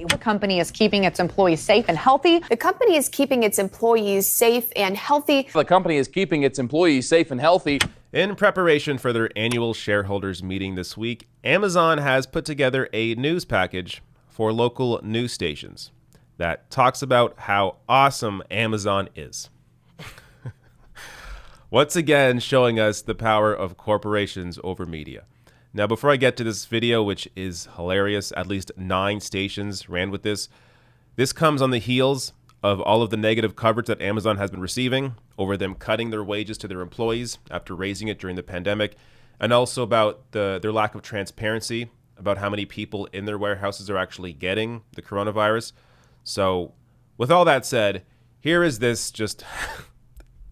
The company is keeping its employees safe and healthy. The company is keeping its employees safe and healthy. The company is keeping its employees safe and healthy. In preparation for their annual shareholders meeting this week, Amazon has put together a news package for local news stations that talks about how awesome Amazon is. Once again, showing us the power of corporations over media. Now, before I get to this video, which is hilarious, at least 9 stations ran with this. This comes on the heels of all of the negative coverage that Amazon has been receiving over them cutting their wages to their employees after raising it during the pandemic, and also about their lack of transparency about how many people in their warehouses are actually getting the coronavirus. So, with all that said, here is this just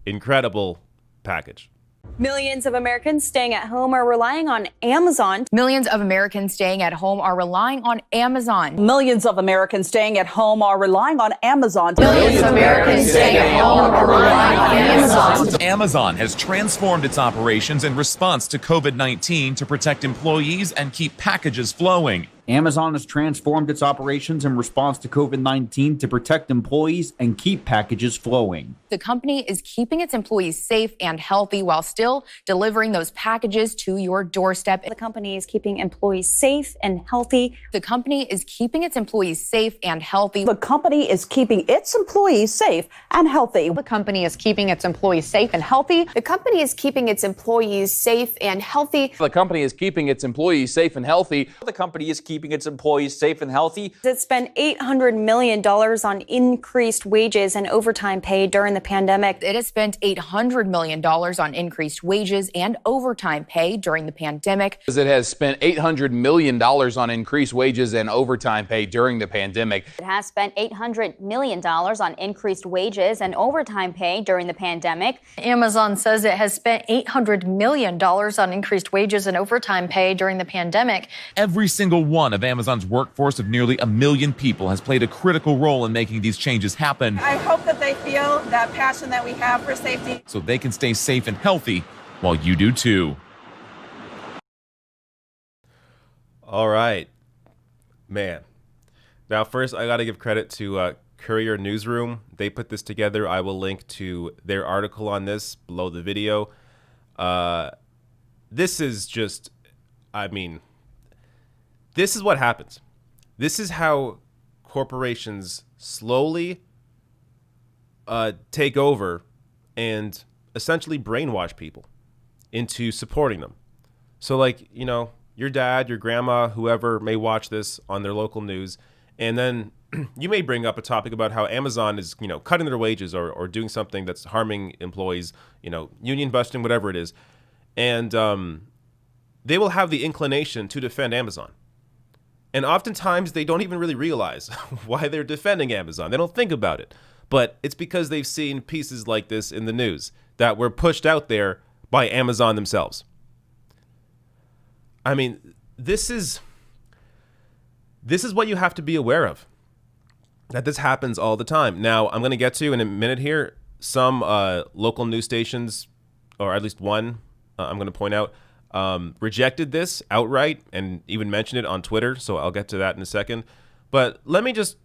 incredible package. Millions of Americans staying at home are relying on Amazon. Millions of Americans staying at home are relying on Amazon. Millions of Americans staying at home are relying on Amazon. Millions of Americans staying at home are relying on Amazon. Amazon has transformed its operations in response to COVID-19 to protect employees and keep packages flowing. Amazon has transformed its operations in response to COVID-19 to protect employees and keep packages flowing. The company is keeping its employees safe and healthy while still delivering those packages to your doorstep. The company is keeping employees safe and healthy. The company is keeping its employees safe and healthy. The company is keeping its employees safe and healthy. The company is keeping its employees safe and healthy. The company is keeping its employees safe and healthy. The company is keeping its employees safe and healthy. The company is keeping its employees safe and healthy. It spent $800 million on increased wages and overtime pay during the pandemic. It has spent $800 million on increased wages and overtime pay during the pandemic. It has spent $800 million on increased wages and overtime pay during the pandemic. It has spent $800 million on increased wages and overtime pay during the pandemic. Amazon says it has spent $800 million on increased wages and overtime pay during the pandemic. Every single one of Amazon's workforce of nearly 1 million people has played a critical role in making these changes happen. I hope that they feel that passion that we have for safety, so they can stay safe and healthy while you do too. All right, man. Now, first, I got to give credit to Courier Newsroom. They put this together. I will link to their article on this below the video. This is just, this is what happens. This is how corporations slowly take over and essentially brainwash people into supporting them. So, like, you know, your dad, your grandma, whoever may watch this on their local news, and then you may bring up a topic about how Amazon is, you know, cutting their wages or doing something that's harming employees, you know, union busting, whatever it is. And they will have the inclination to defend Amazon. And oftentimes they don't even really realize why they're defending Amazon. They don't think about it. But it's because they've seen pieces like this in the news that were pushed out there by Amazon themselves. I mean, this is what you have to be aware of, that this happens all the time. Now, I'm going to get to in a minute here some local news stations, or at least one I'm going to point out, rejected this outright and even mentioned it on Twitter. So I'll get to that in a second. But let me just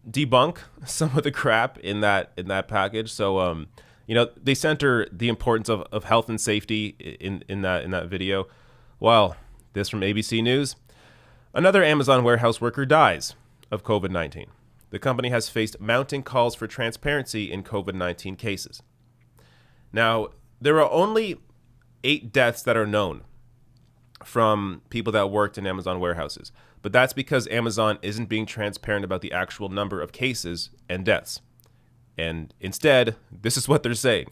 debunk some of the crap in that package. So, you know, they center the importance of health and safety in that video. Well, this from ABC News. Another Amazon warehouse worker dies of COVID-19. The company has faced mounting calls for transparency in COVID-19 cases. Now, there are only 8 deaths that are known from people that worked in Amazon warehouses. But that's because Amazon isn't being transparent about the actual number of cases and deaths. And instead, this is what they're saying.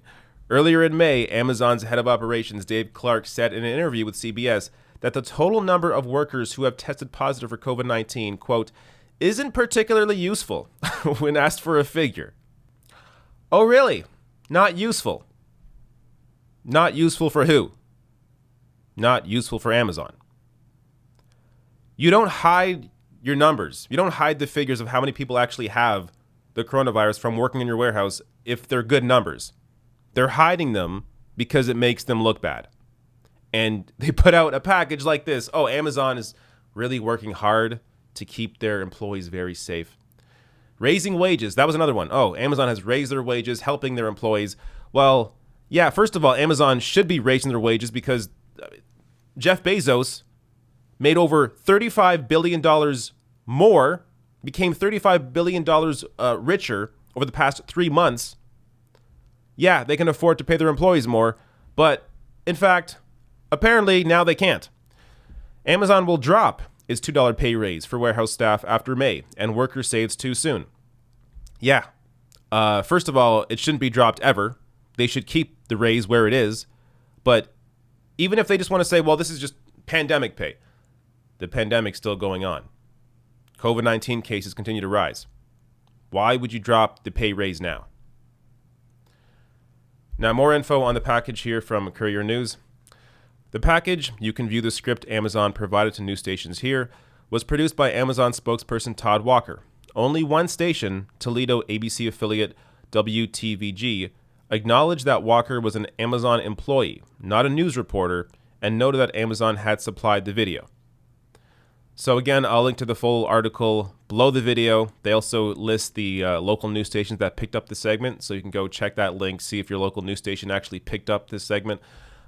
Earlier in May, Amazon's head of operations, Dave Clark, said in an interview with CBS that the total number of workers who have tested positive for COVID-19, quote, isn't particularly useful when asked for a figure. Oh, really? Not useful? Not useful for who? Not useful for Amazon. You don't hide your numbers. You don't hide the figures of how many people actually have the coronavirus from working in your warehouse if they're good numbers. They're hiding them because it makes them look bad. And they put out a package like this. Oh, Amazon is really working hard to keep their employees very safe. Raising wages, that was another one. Oh, Amazon has raised their wages, helping their employees. Well, yeah, first of all, Amazon should be raising their wages because Jeff Bezos made over $35 billion more, became $35 billion richer over the past 3 months. Yeah, they can afford to pay their employees more, but in fact, apparently now they can't. Amazon will drop its $2 pay raise for warehouse staff after May, and workers say it's too soon. Yeah, first of all, it shouldn't be dropped ever. They should keep the raise where it is, but even if they just want to say, well, this is just pandemic pay, the pandemic's still going on. COVID-19 cases continue to rise. Why would you drop the pay raise now? Now, more info on the package here from Courier News. The package, you can view the script Amazon provided to news stations here, was produced by Amazon spokesperson Todd Walker. Only one station, Toledo ABC affiliate WTVG, acknowledged that Walker was an Amazon employee, not a news reporter, and noted that Amazon had supplied the video. So again, I'll link to the full article below the video. They also list the local news stations that picked up the segment, so you can go check that link, see if your local news station actually picked up this segment.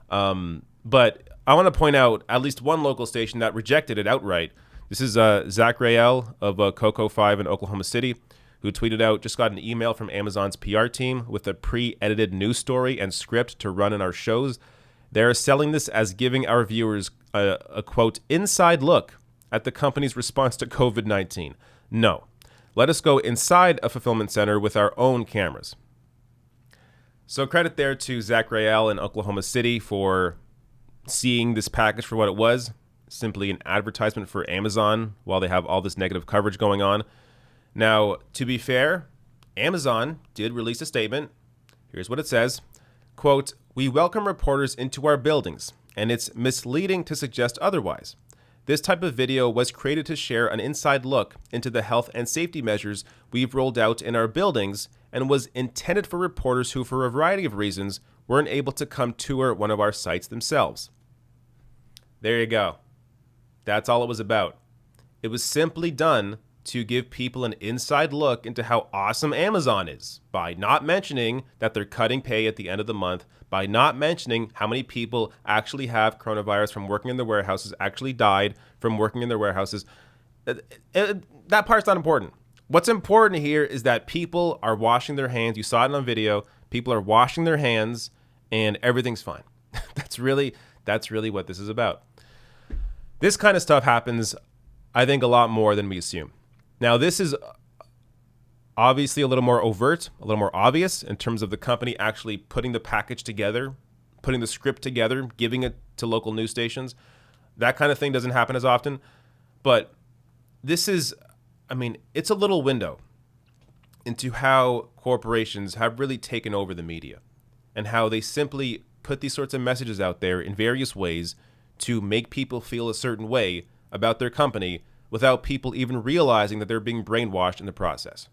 But I want to point out at least one local station that rejected it outright. This is Zach Rael of Coco 5 in Oklahoma City, who tweeted out, just got an email from Amazon's PR team with a pre-edited news story and script to run in our shows. They're selling this as giving our viewers a quote, inside look at the company's response to COVID-19. No, let us go inside a fulfillment center with our own cameras. So credit there to Zach Rael in Oklahoma City for seeing this package for what it was, simply an advertisement for Amazon while they have all this negative coverage going on. Now, to be fair, Amazon did release a statement. Here's what it says. Quote, we welcome reporters into our buildings, and it's misleading to suggest otherwise. This type of video was created to share an inside look into the health and safety measures we've rolled out in our buildings and was intended for reporters who, for a variety of reasons, weren't able to come tour one of our sites themselves. There you go. That's all it was about. It was simply done to give people an inside look into how awesome Amazon is by not mentioning that they're cutting pay at the end of the month, by not mentioning how many people actually have coronavirus from working in their warehouses, actually died from working in their warehouses. That part's not important. What's important here is that people are washing their hands. You saw it on video. People are washing their hands and everything's fine. That's really what this is about. This kind of stuff happens, I think, a lot more than we assume. Now, this is obviously a little more overt, a little more obvious in terms of the company actually putting the package together, putting the script together, giving it to local news stations. That kind of thing doesn't happen as often. But this is, it's a little window into how corporations have really taken over the media and how they simply put these sorts of messages out there in various ways to make people feel a certain way about their company without people even realizing that they're being brainwashed in the process.